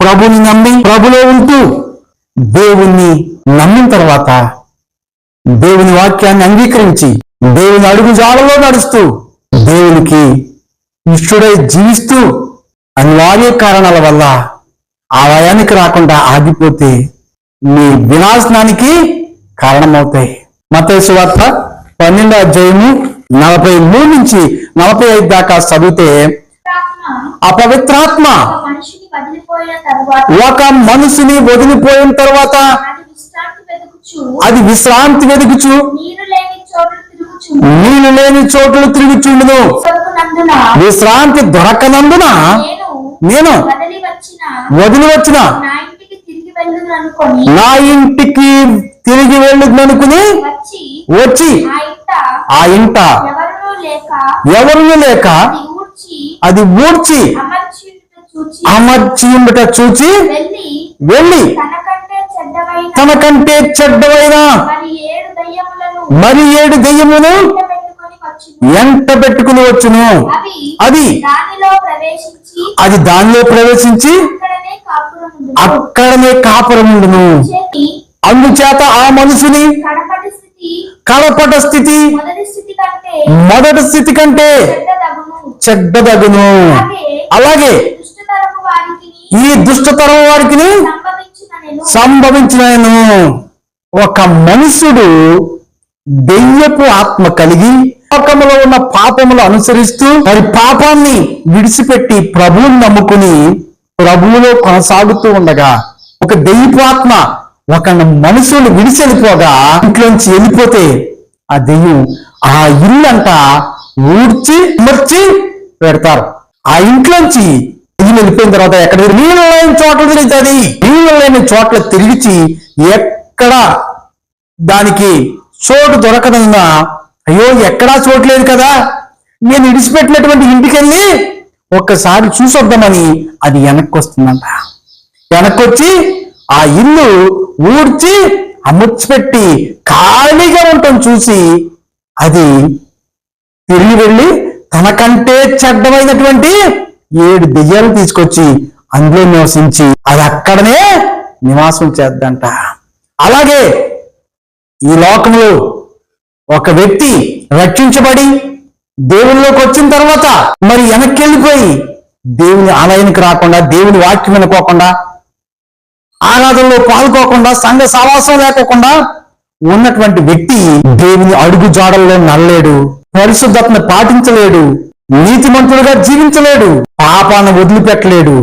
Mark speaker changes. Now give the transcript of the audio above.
Speaker 1: ప్రభుని నమ్మి ప్రభులో ఉంటూ దేవుణ్ణి నమ్మిన తర్వాత దేవుని వాక్యాన్ని అంగీకరించి దేవుని అడుగుజాడలో నడుస్తూ దేవునికి ఇష్టడై జీవిస్తూ అనివార్య కారణాల వల్ల ఆలయానికి రాకుండా ఆగిపోతే మీ వినాశనానికి కారణమవుతాయి. మత్తయి సువార్త 12వ అధ్యాయము 43 నుంచి 45 దాకా చదివితే అపవిత్రాత్మ ఒక మనిషిని వదిలిపోయిన తర్వాత అది విశ్రాంతి వెతుకుచు నీళ్లు లేని చోట్లు తిరుగుచుండును. విశ్రాంతి దొరకనందున నేను వదిలి వచ్చిన నా ఇంటికి తిరిగి వెళ్ళుదనుకుని వచ్చి ఆ ఇంట ఎవరు లేక అది ఊడ్చి అమర్చియుండుట చూచి వెళ్ళి తనకంటే చెడ్డవైన మరి 7 దెయ్యములను ఎంట పెట్టుకుని వచ్చును. అది దానిలో ప్రవేశించి అక్కడనే కాపురముండును. అందుచేత ఆ మనుషుని కడపట స్థితి మొదటి స్థితి కంటే చెడ్డదగును. అలాగే ఈ దుష్టతరం వారికి సంభవించిన ఒక మనుషుడు దెయ్యపు ఆత్మ కలిగి లోకములో ఉన్న పాపములు అనుసరిస్తూ మరి పాపాన్ని విడిచిపెట్టి ప్రభువుని నమ్ముకుని ప్రభువులో కొనసాగుతూ ఉండగా ఒక దెయ్యపు ఆత్మ ఒక మనుషులు విడిచి వెళ్ళిపోగా ఇంట్లోంచి వెళ్ళిపోతే ఆ దెయ్యం ఆ ఇల్లంతా ఊడ్చి మర్చి పెడతారు. ఆ ఇంట్లోంచి దెయ్యం వెళ్ళిపోయిన తర్వాత ఎక్కడ నీళ్ళు లేని చోట్ల తిరుగుతుంది. నీళ్ళు లేని చోట్ల తిరిగి ఎక్కడ దానికి చోటు దొరకదన్నా అయ్యో ఎక్కడా చోటు లేదు కదా, నేను విడిచిపెట్టినటువంటి ఇంటికి వెళ్ళి ఒక్కసారి చూసొద్దామని అది వెనక్కి వస్తుందంట. వెనక్కి వచ్చి ఆ ఇల్లు ఊడ్చి అముచ్చిపెట్టి ఖాళీగా ఉండటం చూసి అది తిరిగి వెళ్ళి తనకంటే చెడ్డమైనటువంటి 7 దెయ్యాలు తీసుకొచ్చి అందులో నివసించి అది అక్కడనే నివాసం చేద్దంట. అలాగే ఈ లోకంలో ఒక వ్యక్తి రక్షించబడి దేవునిలోకి వచ్చిన తర్వాత మరి వెనక్కి వెళ్ళిపోయి దేవుని ఆలయానికి రాకుండా దేవుని వాక్యం వినుకోకుండా ఆరాధనలో పాల్గొకుండా సంఘ సావాసం లేకోకుండా ఉన్నటువంటి వ్యక్తి దేవుని అడుగు జాడల్లో నల్లేడు, పరిశుద్ధతను పాటించలేడు, నీతిమంతుడుగా జీవించలేడు, పాపాన్ని వదిలిపెట్టలేడు.